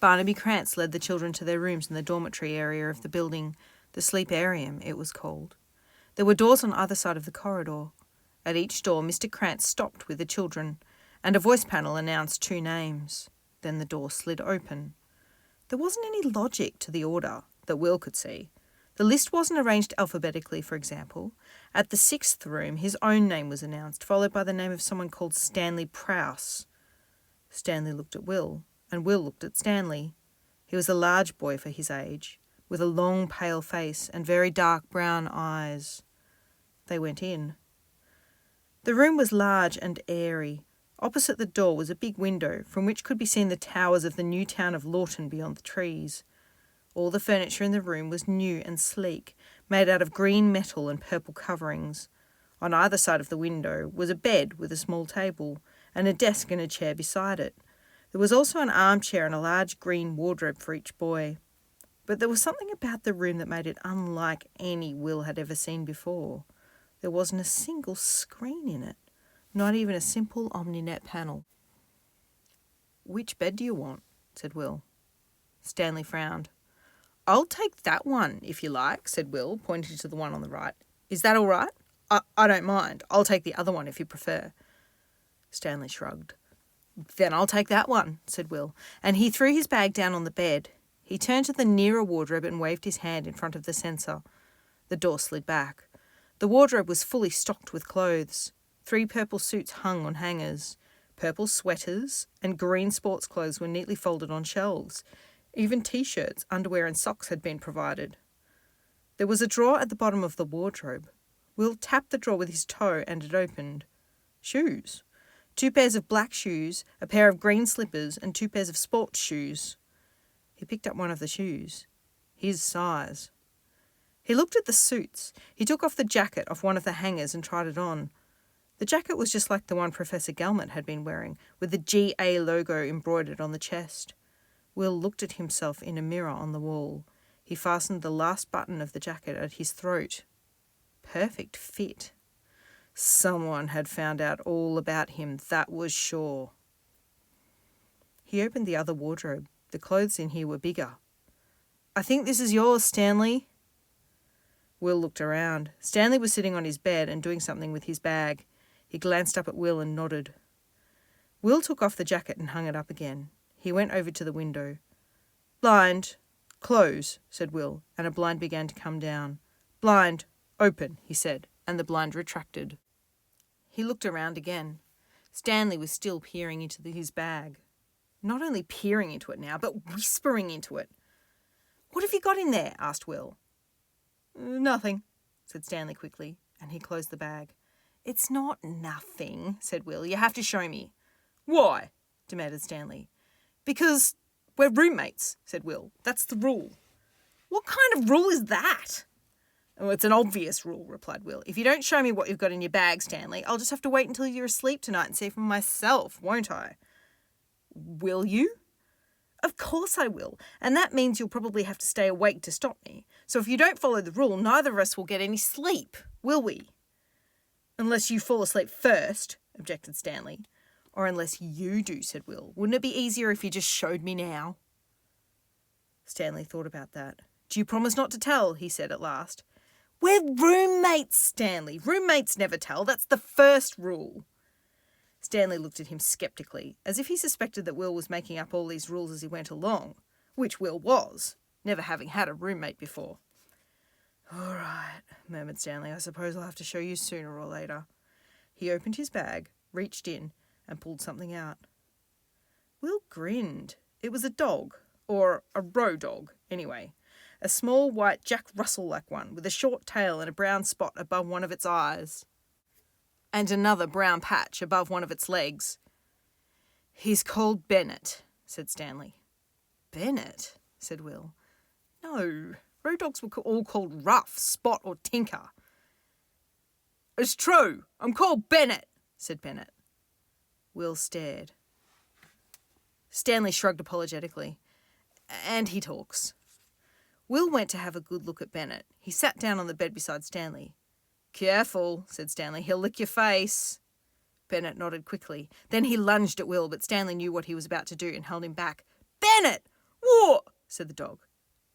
Barnaby Krantz led the children to their rooms in the dormitory area of the building, the sleeparium it was called. There were doors on either side of the corridor. At each door, Mr. Krantz stopped with the children, and a voice panel announced 2 names. Then the door slid open. There wasn't any logic to the order that Will could see. The list wasn't arranged alphabetically, for example. At the 6th room, his own name was announced, followed by the name of someone called Stanley Prowse. Stanley looked at Will, and Will looked at Stanley. He was a large boy for his age, with a long, pale face and very dark brown eyes. They went in. The room was large and airy. Opposite the door was a big window from which could be seen the towers of the new town of Lawton beyond the trees. All the furniture in the room was new and sleek, made out of green metal and purple coverings. On either side of the window was a bed with a small table, and a desk and a chair beside it. There was also an armchair and a large green wardrobe for each boy. But there was something about the room that made it unlike any Will had ever seen before. There wasn't a single screen in it, not even a simple Omninet panel. "Which bed do you want?" said Will. Stanley frowned. "I'll take that one, if you like," said Will, pointing to the one on the right. "Is that all right? I don't mind. I'll take the other one if you prefer." Stanley shrugged. "Then I'll take that one," said Will, and he threw his bag down on the bed. He turned to the nearer wardrobe and waved his hand in front of the sensor. The door slid back. The wardrobe was fully stocked with clothes. 3 purple suits hung on hangers. Purple sweaters and green sports clothes were neatly folded on shelves. Even T-shirts, underwear and socks had been provided. There was a drawer at the bottom of the wardrobe. Will tapped the drawer with his toe and it opened. Shoes. 2 pairs of black shoes, a pair of green slippers and 2 pairs of sports shoes. He picked up one of the shoes. His size. He looked at the suits. He took off the jacket off one of the hangers and tried it on. The jacket was just like the one Professor Gelmet had been wearing, with the GA logo embroidered on the chest. Will looked at himself in a mirror on the wall. He fastened the last button of the jacket at his throat. Perfect fit. Someone had found out all about him, that was sure. He opened the other wardrobe. The clothes in here were bigger. "I think this is yours, Stanley." Will looked around. Stanley was sitting on his bed and doing something with his bag. He glanced up at Will and nodded. Will took off the jacket and hung it up again. He went over to the window. "Blind, close," said Will, and a blind began to come down. "Blind, open," he said, and the blind retracted. He looked around again. Stanley was still peering into his bag. Not only peering into it now, but whispering into it. "What have you got in there?" asked Will. "Nothing," said Stanley quickly, and he closed the bag. "It's not nothing," said Will. "You have to show me." "Why?" demanded Stanley. "Because we're roommates," said Will. "That's the rule." "What kind of rule is that?" "Oh, it's an obvious rule," replied Will. "If you don't show me what you've got in your bag, Stanley, I'll just have to wait until you're asleep tonight and see for myself, won't I?" "Will you?" "Of course I will, and that means you'll probably have to stay awake to stop me. So if you don't follow the rule, neither of us will get any sleep, will we?" "Unless you fall asleep first," objected Stanley. "Or unless you do," said Will. "Wouldn't it be easier if you just showed me now?" Stanley thought about that. "Do you promise not to tell?" he said at last. "We're roommates, Stanley. Roommates never tell. That's the first rule." Stanley looked at him sceptically, as if he suspected that Will was making up all these rules as he went along, which Will was, never having had a roommate before. "All right," murmured Stanley. "I suppose I'll have to show you sooner or later." He opened his bag, reached in, and pulled something out. Will grinned. It was a dog, or a row dog, anyway. A small white Jack Russell-like one, with a short tail and a brown spot above one of its eyes, and another brown patch above one of its legs. "He's called Bennett," said Stanley. "Bennett?" said Will. "No, road dogs were all called Rough, Spot or Tinker." "It's true, I'm called Bennett," said Bennett. Will stared. Stanley shrugged apologetically. "And he talks." Will went to have a good look at Bennett. He sat down on the bed beside Stanley. "Careful," said Stanley. "He'll lick your face." Bennett nodded quickly. Then he lunged at Will, but Stanley knew what he was about to do and held him back. "Bennett! What? Said the dog.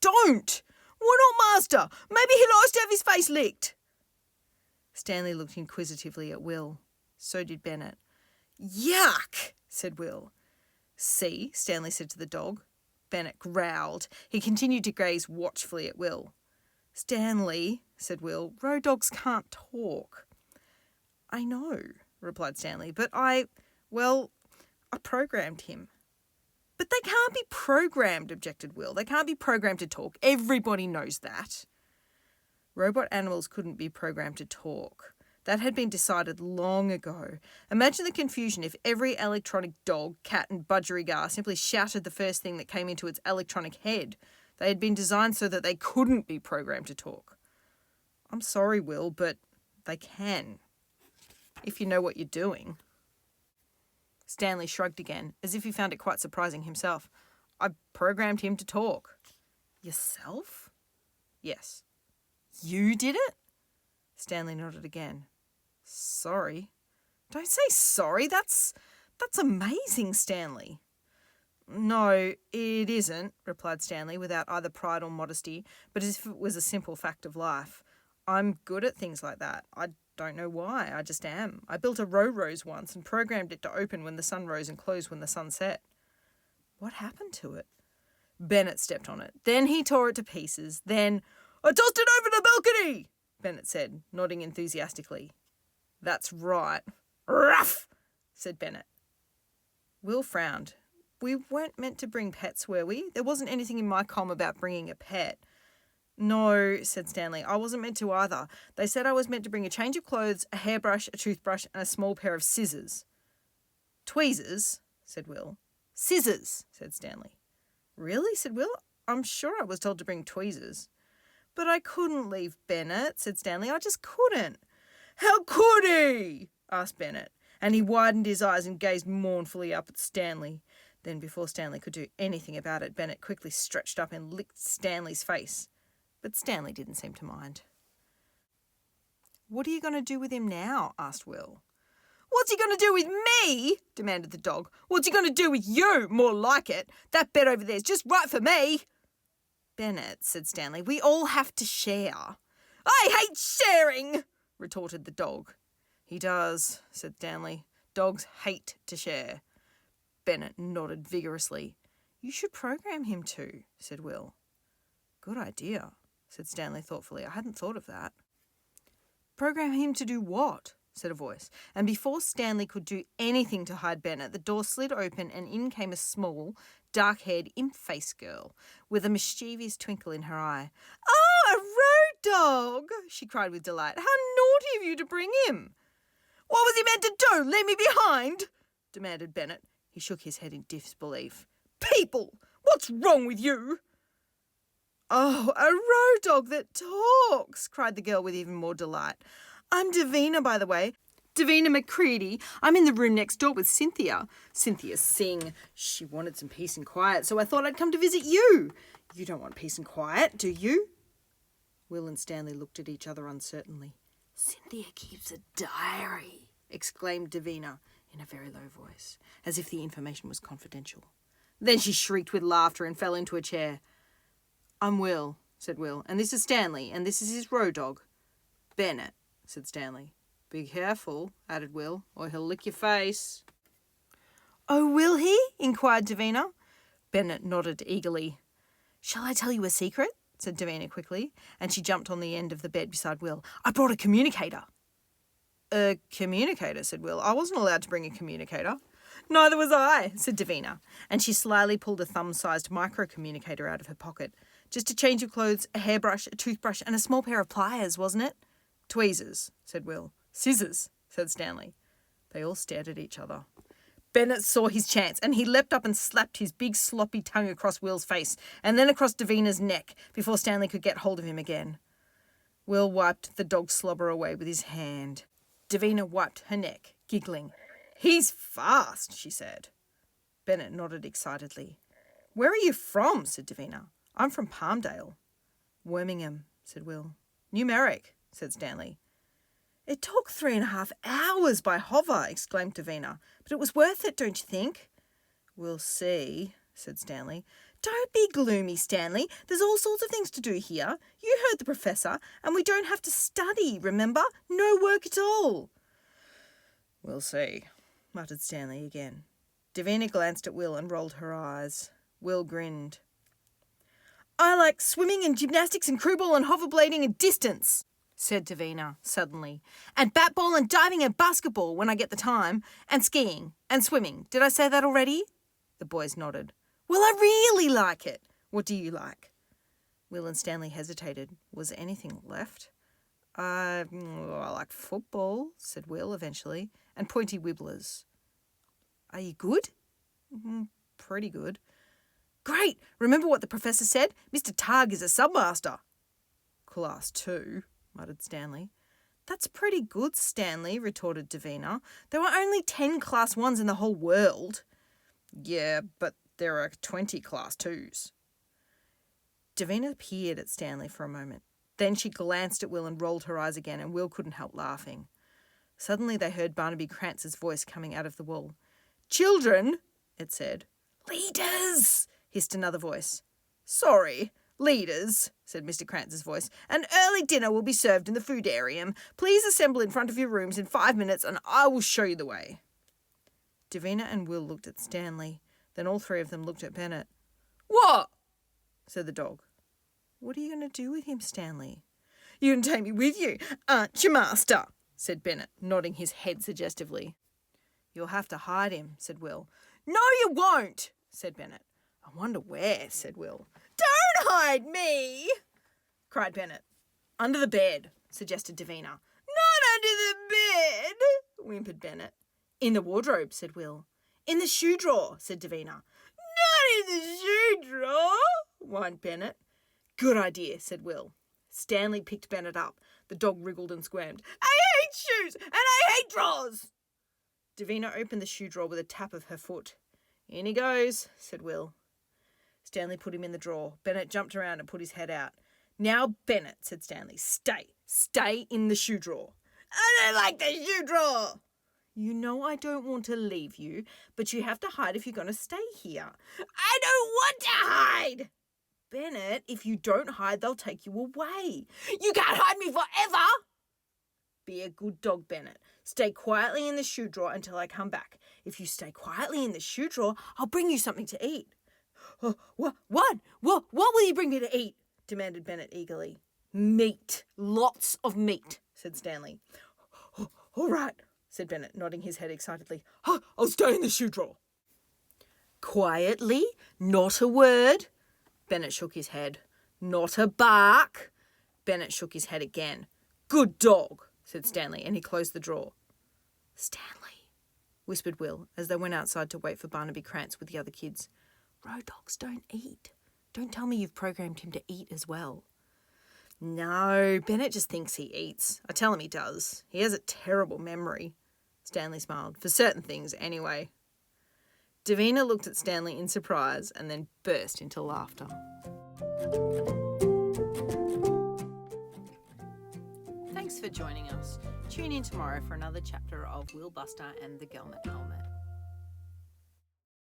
Don't! Why not, Master? Maybe he likes to have his face licked. Stanley looked inquisitively at Will. So did Bennett. Yuck, said Will. See, Stanley said to the dog. Bennett growled. He continued to gaze watchfully at Will. Stanley, said Will, road dogs can't talk. I know, replied Stanley, but I programmed him. But they can't be programmed, objected Will. They can't be programmed to talk. Everybody knows that. Robot animals couldn't be programmed to talk. That had been decided long ago. Imagine the confusion if every electronic dog, cat and budgerigar simply shouted the first thing that came into its electronic head. They had been designed so that they couldn't be programmed to talk. I'm sorry, Will, but they can. If you know what you're doing. Stanley shrugged again, as if he found it quite surprising himself. I programmed him to talk. Yourself? Yes. You did it? Stanley nodded again. Sorry. Don't say sorry. That's amazing, Stanley. No, it isn't, replied Stanley without either pride or modesty, but as if it was a simple fact of life. I'm good at things like that. I don't know why. I just am. I built a row rose once and programmed it to open when the sun rose and close when the sun set. What happened to it? Bennett stepped on it. Then he tore it to pieces. Then, I tossed it over the balcony, Bennett said, nodding enthusiastically. That's right. Ruff, said Bennett. Will frowned. We weren't meant to bring pets, were we? There wasn't anything in my comm about bringing a pet. No, said Stanley. I wasn't meant to either. They said I was meant to bring a change of clothes, a hairbrush, a toothbrush, and a small pair of scissors. Tweezers, said Will. Scissors, said Stanley. Really, said Will. I'm sure I was told to bring tweezers. But I couldn't leave Bennett, said Stanley. I just couldn't. How could he? Asked Bennett, and he widened his eyes and gazed mournfully up at Stanley. Then, before Stanley could do anything about it, Bennett quickly stretched up and licked Stanley's face. But Stanley didn't seem to mind. What are you going to do with him now? Asked Will. What's he going to do with me? Demanded the dog. What's he going to do with you? More like it. That bed over there's just right for me. Bennett, said Stanley, we all have to share. I hate sharing, retorted the dog. He does, said Stanley. Dogs hate to share. Bennett nodded vigorously. You should program him to, said Will. Good idea, said Stanley thoughtfully. I hadn't thought of that. Program him to do what? Said a voice, and before Stanley could do anything to hide Bennett, the door slid open and in came a small, dark-haired, imp-faced girl with a mischievous twinkle in her eye. Oh, a road dog, she cried with delight. How naughty of you to bring him. What was he meant to do, leave me behind? Demanded Bennett. He shook his head in disbelief. People, what's wrong with you? Oh, a road dog that talks, cried the girl with even more delight. I'm Davina, by the way. Davina McCready. I'm in the room next door with Cynthia. Cynthia Singh. She wanted some peace and quiet, so I thought I'd come to visit you. You don't want peace and quiet, do you? Will and Stanley looked at each other uncertainly. Cynthia keeps a diary, exclaimed Davina in a very low voice, as if the information was confidential. Then she shrieked with laughter and fell into a chair. I'm Will, said Will, and this is Stanley, and this is his road dog. Bennett, said Stanley. Be careful, added Will, or he'll lick your face. Oh, will he? Inquired Davina. Bennett nodded eagerly. Shall I tell you a secret? Said Davina quickly, and she jumped on the end of the bed beside Will. I brought a communicator. A communicator, said Will. I wasn't allowed to bring a communicator. Neither was I, said Davina, and she slyly pulled a thumb-sized micro-communicator out of her pocket. Just a change of clothes, a hairbrush, a toothbrush, and a small pair of pliers, wasn't it? Tweezers, said Will. Scissors, said Stanley. They all stared at each other. Bennett saw his chance, and he leapt up and slapped his big sloppy tongue across Will's face, and then across Davina's neck, before Stanley could get hold of him again. Will wiped the dog's slobber away with his hand. Davina wiped her neck, giggling. He's fast, she said. Bennett nodded excitedly. Where are you from? Said Davina. I'm from Palmdale. Wormingham, said Will. Numeric, said Stanley. It took 3.5 hours by hover, exclaimed Davina. But it was worth it, don't you think? We'll see, said Stanley. Don't be gloomy, Stanley. There's all sorts of things to do here. You heard the professor, and we don't have to study, remember? No work at all. We'll see, muttered Stanley again. Davina glanced at Will and rolled her eyes. Will grinned. I like swimming and gymnastics and crewball and hoverblading and distance, said Davina suddenly. And batball and diving and basketball when I get the time. And skiing and swimming. Did I say that already? The boys nodded. Well, I really like it. What do you like? Will and Stanley hesitated. Was there anything left? I like football, said Will eventually, and pointy wibblers. Are you good? Pretty good. Great! Remember what the professor said? Mr. Tugg is a submaster. Class 2, muttered Stanley. That's pretty good, Stanley, retorted Davina. There were only 10 Class 1s in the whole world. Yeah, but there are 20 Class 2s. Davina peered at Stanley for a moment. Then she glanced at Will and rolled her eyes again, and Will couldn't help laughing. Suddenly they heard Barnaby Crantz's voice coming out of the wall. Children, it said. Leaders, hissed another voice. Sorry, leaders, said Mr. Crantz's voice. An early dinner will be served in the foodarium. Please assemble in front of your rooms in 5 minutes and I will show you the way. Davina and Will looked at Stanley. Then all three of them looked at Bennett. What? Said the dog. What are you going to do with him, Stanley? You can take me with you, aren't you, master? Said Bennett, nodding his head suggestively. You'll have to hide him, said Will. No, you won't, said Bennett. I wonder where, said Will. Don't hide me, cried Bennett. Under the bed, suggested Davina. Not under the bed, whimpered Bennett. In the wardrobe, said Will. In the shoe drawer, said Davina. Not in the shoe drawer, whined Bennett. Good idea, said Will. Stanley picked Bennett up. The dog wriggled and squirmed. I hate shoes and I hate drawers. Davina opened the shoe drawer with a tap of her foot. In he goes, said Will. Stanley put him in the drawer. Bennett jumped around and put his head out. Now, Bennett, said Stanley, stay in the shoe drawer. I don't like the shoe drawer. You know I don't want to leave you, but you have to hide if you're going to stay here. I don't want to hide. Bennett, if you don't hide, they'll take you away. You can't hide me forever. Be a good dog, Bennett. Stay quietly in the shoe drawer until I come back. If you stay quietly in the shoe drawer, I'll bring you something to eat. What will you bring me to eat? Demanded Bennett eagerly. Meat. Lots of meat, said Stanley. All right, said Bennett, nodding his head excitedly. I'll stay in the shoe drawer. Quietly, not a word. Bennett shook his head. Not a bark. Bennett shook his head again. Good dog, said Stanley, and he closed the drawer. Stanley, whispered Will, as they went outside to wait for Barnaby Crantz with the other kids. Road dogs don't eat. Don't tell me you've programmed him to eat as well. No, Bennett just thinks he eats. I tell him he does. He has a terrible memory. Stanley smiled. For certain things, anyway. Davina looked at Stanley in surprise and then burst into laughter. Thanks for joining us. Tune in tomorrow for another chapter of Will Buster and the Gelmet Helmet.